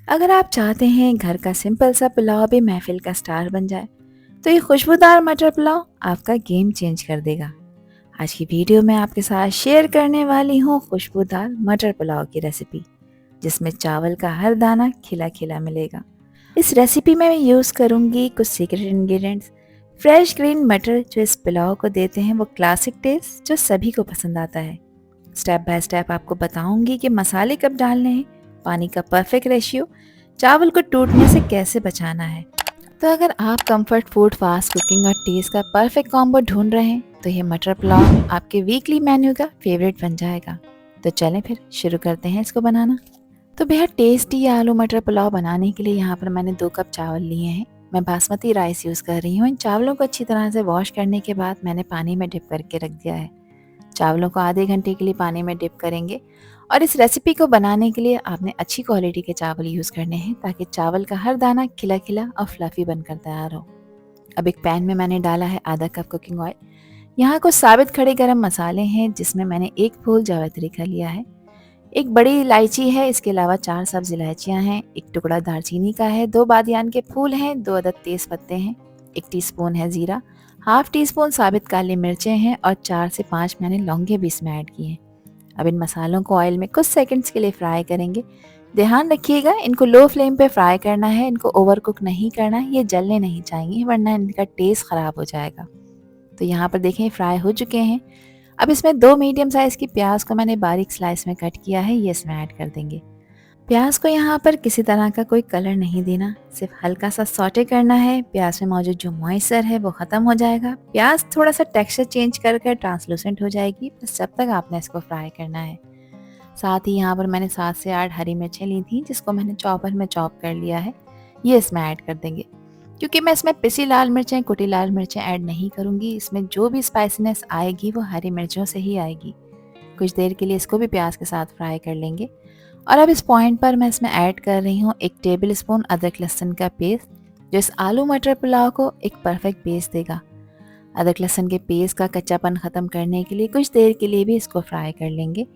अगर आप चाहते हैं घर का सिंपल सा पुलाव भी महफिल का स्टार बन जाए, तो ये खुशबूदार मटर पुलाव आपका गेम चेंज कर देगा। आज की वीडियो में आपके साथ शेयर करने वाली हूँ खुशबूदार मटर पुलाव की रेसिपी, जिसमें चावल का हर दाना खिला खिला मिलेगा। इस रेसिपी में मैं यूज़ करूँगी कुछ सीक्रेट इंग्रेडिएंट्स, फ्रेश ग्रीन मटर जो इस पुलाव को देते हैं वो क्लासिक टेस्ट जो सभी को पसंद आता है। स्टेप बाय स्टेप आपको बताऊंगी कि मसाले कब डालने हैं, पानी का परफेक्ट रेशियो, चावल को टूटने से कैसे बचाना है। तो अगर आप कंफर्ट फूड, फास्ट कुकिंग और टेस्ट का परफेक्ट कॉम्बो ढूंढ रहे हैं, तो ये मटर पुलाव आपके वीकली मेन्यू का फेवरेट बन जाएगा। तो चलें फिर शुरू करते हैं इसको बनाना। तो बेहद टेस्टी आलू मटर पुलाव बनाने के लिए यहाँ पर मैंने 2 कप चावल लिए हैं। मैं बासमती राइस यूज़ कर रही हूँ। इन चावलों को अच्छी तरह से वॉश करने के बाद मैंने पानी में डिप करके रख दिया है। चावलों को आधे घंटे के लिए पानी में डिप करेंगे और इस रेसिपी को बनाने के लिए आपने अच्छी क्वालिटी के चावल यूज़ करने हैं, ताकि चावल का हर दाना खिला खिला और फ्लफी बनकर तैयार हो। अब एक पैन में मैंने डाला है आधा कप कुकिंग ऑयल। यहाँ कुछ साबित खड़े गरम मसाले हैं, जिसमें मैंने 1 फूल जावित्री का लिया है, 1 बड़ी इलायची है, इसके अलावा 4 सब्ज इलायचियाँ हैं, 1 टुकड़ा दालचीनी का है, 2 बादियान के फूल हैं, 2 अदद तेज पत्ते हैं, 1 टीस्पून है जीरा, हाफ टी स्पून साबित काली मिर्चें हैं और 4 से 5 मैंने लौंगे भी इसमें ऐड किए हैं। अब इन मसालों को ऑयल में कुछ सेकंड्स के लिए फ्राई करेंगे। ध्यान रखिएगा, इनको लो फ्लेम पे फ्राई करना है, इनको ओवर कुक नहीं करना है, ये जलने नहीं चाहिए वरना इनका टेस्ट ख़राब हो जाएगा। तो यहाँ पर देखें फ्राई हो चुके हैं। अब इसमें 2 मीडियम साइज़ की प्याज को मैंने बारीक स्लाइस में कट किया है, ये इसमें ऐड कर देंगे। प्याज को यहाँ पर किसी तरह का कोई कलर नहीं देना, सिर्फ हल्का सा सौटे करना है। प्याज में मौजूद जो मॉइस्चर है वो ख़त्म हो जाएगा। प्याज थोड़ा सा टेक्सचर चेंज कर कर ट्रांसलूसेंट हो जाएगी, बस जब तक आपने इसको फ्राई करना है। साथ ही यहाँ पर मैंने 7 से 8 हरी मिर्चें ली थी, जिसको मैंने चॉपर में चॉप कर लिया है, ये इसमें ऐड कर देंगे। क्योंकि मैं इसमें पिसी लाल मिर्चें, कुटी लाल मिर्चें ऐड नहीं करूँगी, इसमें जो भी स्पाइसीनेस आएगी वो हरी मिर्चों से ही आएगी। कुछ देर के लिए इसको भी प्याज के साथ फ्राई कर लेंगे। और अब इस पॉइंट पर मैं इसमें ऐड कर रही हूँ 1 टेबल स्पून अदरक लहसुन का पेस्ट, जो इस आलू मटर पुलाव को एक परफेक्ट पेस्ट देगा। अदरक लहसुन के पेस्ट का कच्चापन ख़त्म करने के लिए कुछ देर के लिए भी इसको फ्राई कर लेंगे।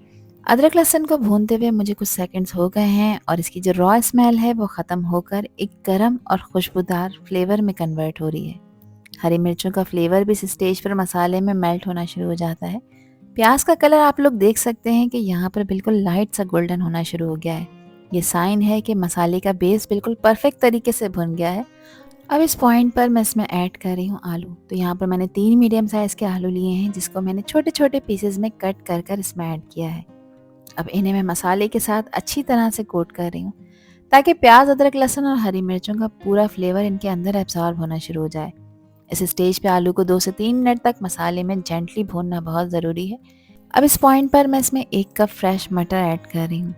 अदरक लहसुन को भूनते हुए मुझे कुछ सेकंड्स हो गए हैं और इसकी जो रॉ स्मेल है वो ख़त्म होकर एक गरम और खुशबूदार फ्लेवर में कन्वर्ट हो रही है। हरी मिर्चों का फ्लेवर भी इस स्टेज पर मसाले में मेल्ट होना शुरू हो जाता है। प्याज का कलर आप लोग देख सकते हैं कि यहाँ पर बिल्कुल लाइट सा गोल्डन होना शुरू हो गया है। ये साइन है कि मसाले का बेस बिल्कुल परफेक्ट तरीके से भुन गया है। अब इस पॉइंट पर मैं इसमें ऐड कर रही हूँ आलू। तो यहाँ पर मैंने 3 मीडियम साइज़ के आलू लिए हैं, जिसको मैंने छोटे छोटे पीसेज में कट कर कर इसमें ऐड किया है। अब इन्हें मैं मसाले के साथ अच्छी तरह से कोट कर रही हूँ, ताकि प्याज, अदरक, लहसुन और हरी मिर्चों का पूरा फ्लेवर इनके अंदर एब्जॉर्ब होना शुरू हो जाए। इस स्टेज पे आलू को 2 से 3 मिनट तक मसाले में जेंटली भूनना बहुत ज़रूरी है। अब इस पॉइंट पर मैं इसमें 1 कप फ्रेश मटर ऐड कर रही हूँ।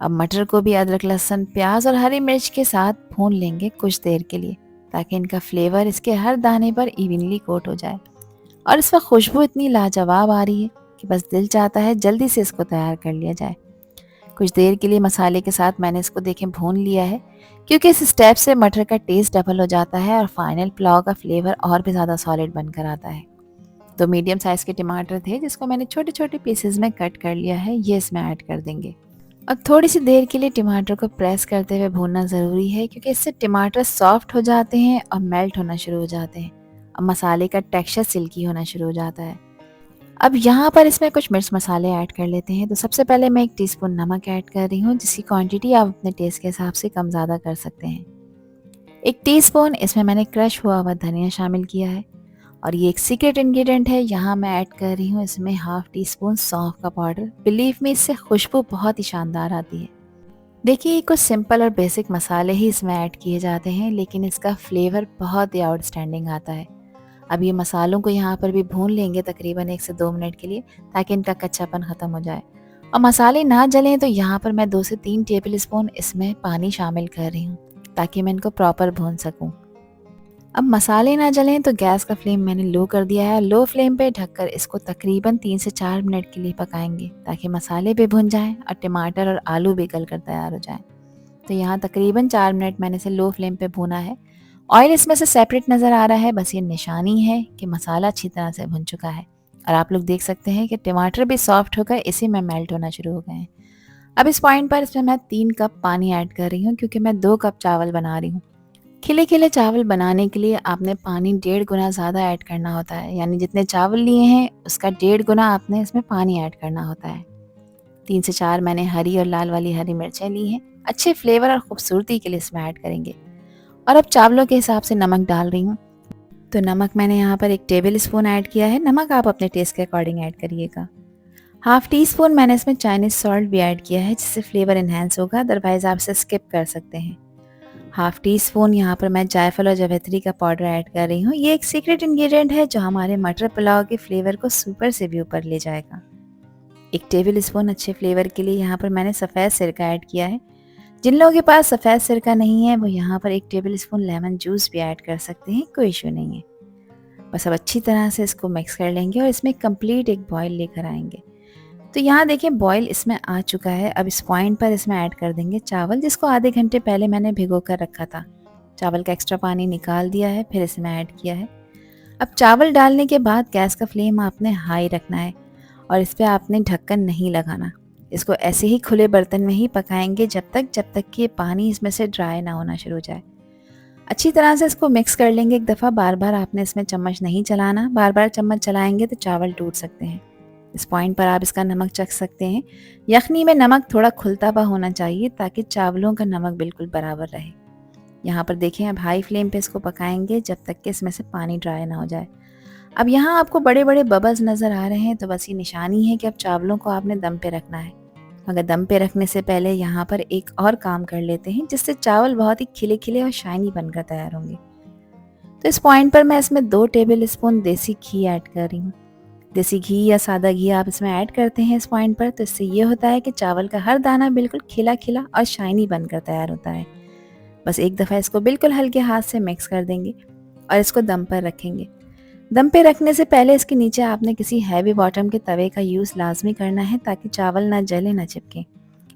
अब मटर को भी अदरक, लहसुन, प्याज और हरी मिर्च के साथ भून लेंगे कुछ देर के लिए, ताकि इनका फ्लेवर इसके हर दाने पर इवनली कोट हो जाए। और इस वक्त खुशबू इतनी लाजवाब आ रही है कि बस दिल चाहता है जल्दी से इसको तैयार कर लिया जाए। कुछ देर के लिए मसाले के साथ मैंने इसको देखें भून लिया है, क्योंकि इस स्टेप से मटर का टेस्ट डबल हो जाता है और फाइनल पुलाव का फ्लेवर और भी ज़्यादा सॉलिड बनकर आता है। 2 मीडियम साइज़ के टमाटर थे, जिसको मैंने छोटे छोटे पीसेज में कट कर लिया है, ये इसमें ऐड कर देंगे। और थोड़ी सी देर के लिए टमाटर को प्रेस करते हुए भूनना ज़रूरी है, क्योंकि इससे टमाटर सॉफ्ट हो जाते हैं और मेल्ट होना शुरू हो जाते हैं और मसाले का टेक्सचर सिल्की होना शुरू हो जाता है। अब यहाँ पर इसमें कुछ मिर्च मसाले ऐड कर लेते हैं। तो सबसे पहले मैं 1 टीस्पून नमक ऐड कर रही हूँ, जिसकी क्वांटिटी आप अपने टेस्ट के हिसाब से कम ज़्यादा कर सकते हैं। 1 टीस्पून इसमें मैंने क्रश हुआ हुआ धनिया शामिल किया है और ये एक सीक्रेट इंग्रेडिएंट है। यहाँ मैं ऐड कर रही हूँ इसमें हाफ टी स्पून सौंफ का पाउडर। बिलीव मी, इससे खुशबू बहुत ही शानदार आती है। देखिए, कुछ सिंपल और बेसिक मसाले ही इसमें ऐड किए जाते हैं, लेकिन इसका फ्लेवर बहुत ही आउटस्टैंडिंग आता है। अब ये मसालों को यहाँ पर भी भून लेंगे तकरीबन 1 से 2 मिनट के लिए, ताकि इनका कच्चापन ख़त्म हो जाए और मसाले ना जलें। तो यहाँ पर मैं 2 से 3 टेबल स्पून इसमें पानी शामिल कर रही हूँ, ताकि मैं इनको प्रॉपर भून सकूँ। अब मसाले ना जलें तो गैस का फ्लेम मैंने लो कर दिया है। लो फ्लेम पे ढककर इसको तकरीबन 3 से 4 मिनट के लिए पकाएंगे, ताकि मसाले भी भुन जाएं और टमाटर और आलू भी गल कर तैयार हो जाएं। तो यहाँ तकरीबन 4 मिनट मैंने इसे लो फ्लेम पे भूना है। ऑयल इसमें से सेपरेट नज़र आ रहा है, बस ये निशानी है कि मसाला अच्छी तरह से भुन चुका है। और आप लोग देख सकते हैं कि टमाटर भी सॉफ्ट होकर इसी में मेल्ट होना शुरू हो गए हैं। अब इस पॉइंट पर इसमें मैं 3 कप पानी ऐड कर रही हूँ क्योंकि मैं 2 कप चावल बना रही हूँ। खिले खिले चावल बनाने के लिए आपने पानी 1.5 गुना ज़्यादा ऐड करना होता है, यानी जितने चावल लिए हैं उसका 1.5 गुना आपने इसमें पानी ऐड करना होता है। 3 से 4 मैंने हरी और लाल वाली हरी मिर्चें ली हैं, अच्छे फ्लेवर और खूबसूरती के लिए इसमें ऐड करेंगे। और अब चावलों के हिसाब से नमक डाल रही हूँ। तो नमक मैंने यहाँ पर 1 टेबल स्पून ऐड किया है, नमक आप अपने टेस्ट के अकॉर्डिंग ऐड करिएगा। हाफ टी स्पून मैंने इसमें चाइनीज़ सॉल्ट भी ऐड किया है, जिससे फ्लेवर इन्हेंस होगा, अदरवाइज़ आप इसे स्किप कर सकते हैं। हाफ टी स्पून यहाँ पर मैं जायफल और जावित्री का पाउडर ऐड कर रही हूँ। ये एक सीक्रेट इंग्रेडिएंट है जो हमारे मटर पुलाव के फ्लेवर को सुपर से भी ऊपर ले जाएगा। 1 टेबल स्पून अच्छे फ्लेवर के लिए यहाँ पर मैंने सफ़ेद सिरका ऐड किया है। जिन लोगों के पास सफ़ेद सिरका नहीं है वो यहाँ पर 1 टेबल स्पून लेमन जूस भी ऐड कर सकते हैं, कोई इशू नहीं है। बस अब अच्छी तरह से इसको मिक्स कर लेंगे और इसमें कंप्लीट एक बॉयल लेकर आएंगे। तो यहाँ देखिए बॉयल इसमें आ चुका है। अब इस पॉइंट पर इसमें ऐड कर देंगे चावल, जिसको आधे घंटे पहले मैंने भिगो कर रखा था। चावल का एक्स्ट्रा पानी निकाल दिया है, फिर इसमें ऐड किया है। अब चावल डालने के बाद गैस का फ्लेम आपने हाई रखना है और इस पर आपने ढक्कन नहीं लगाना। इसको ऐसे ही खुले बर्तन में ही पकाएंगे जब तक कि पानी इसमें से ड्राई ना होना शुरू हो जाए। अच्छी तरह से इसको मिक्स कर लेंगे एक दफ़ा। बार बार आपने इसमें चम्मच नहीं चलाना, बार बार चम्मच चलाएंगे तो चावल टूट सकते हैं। इस पॉइंट पर आप इसका नमक चख सकते हैं। यखनी में नमक थोड़ा खुलता हुआ होना चाहिए ताकि चावलों का नमक बिल्कुल बराबर रहे। यहाँ पर देखें अब हाई फ्लेम पे इसको पकाएंगे जब तक कि इसमें से पानी ड्राई ना हो जाए। अब यहाँ आपको बड़े बड़े बबल्स नज़र आ रहे हैं तो बस ये निशानी है कि अब चावलों को आपने दम पे रखना है। मगर दम पे रखने से पहले यहाँ पर एक और काम कर लेते हैं जिससे चावल बहुत ही खिले खिले और शाइनी बनकर तैयार होंगे। तो इस पॉइंट पर मैं इसमें 2 टेबल स्पून देसी घी ऐड कर रही हूँ। देसी घी या सादा घी आप इसमें ऐड करते हैं इस पॉइंट पर, तो इससे ये होता है कि चावल का हर दाना बिल्कुल खिला खिला और शाइनी बनकर तैयार होता है। बस एक दफ़ा इसको बिल्कुल हल्के हाथ से मिक्स कर देंगे और इसको दम पर रखेंगे। दम पे रखने से पहले इसके नीचे आपने किसी हैवी बॉटम के तवे का यूज़ लाजमी करना है ताकि चावल ना जले ना चिपके।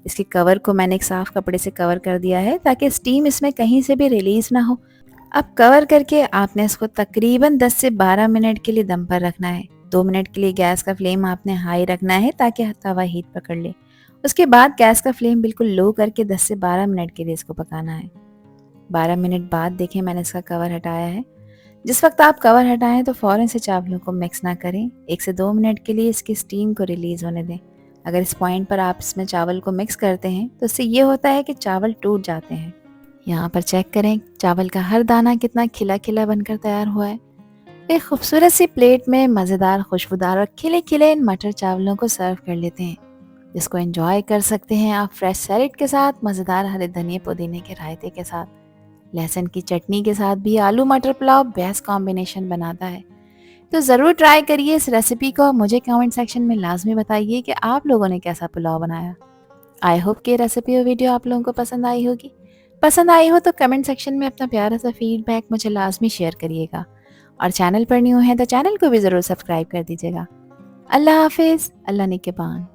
इसके कवर को मैंने एक साफ़ कपड़े से कवर कर दिया है ताकि स्टीम इसमें कहीं से भी रिलीज़ ना हो। अब कवर करके आपने इसको तकरीबन 10 से 12 मिनट के लिए दम पर रखना है। 2 मिनट के लिए गैस का फ्लेम आपने हाई रखना है ताकि तवा हीट पकड़ ले। उसके बाद गैस का फ्लेम बिल्कुल लो करके 10 से 12 मिनट के लिए इसको पकाना है। 12 मिनट बाद देखें मैंने इसका कवर हटाया है। जिस वक्त आप कवर हटाएं तो फ़ौरन से चावलों को मिक्स ना करें। 1 से 2 मिनट के लिए इसकी स्टीम को रिलीज़ होने दें। अगर इस पॉइंट पर आप इसमें चावल को मिक्स करते हैं तो इससे ये होता है कि चावल टूट जाते हैं। यहाँ पर चेक करें चावल का हर दाना कितना खिला खिला बनकर तैयार हुआ है। एक खूबसूरत सी प्लेट में मज़ेदार, खुशबूदार और खिले खिले इन मटर चावलों को सर्व कर लेते हैं, जिसको एंजॉय कर सकते हैं आप फ्रेश सैलेड के साथ, मज़ेदार हरे धनिया पुदीने के रायते के साथ, लहसुन की चटनी के साथ भी आलू मटर पुलाव बेस्ट कॉम्बिनेशन बनाता है। तो ज़रूर ट्राई करिए इस रेसिपी को। मुझे कमेंट सेक्शन में लाजमी बताइए कि आप लोगों ने कैसा पुलाव बनाया। आई होप कि रेसिपी और वीडियो आप लोगों को पसंद आई होगी। पसंद आई हो तो कमेंट सेक्शन में अपना प्यारा सा फीडबैक मुझे लाजमी शेयर करिएगा और चैनल पर न्यू है तो चैनल को भी ज़रूर सब्सक्राइब कर दीजिएगा। अल्लाह हाफिज़, अल्लाह निगहबान।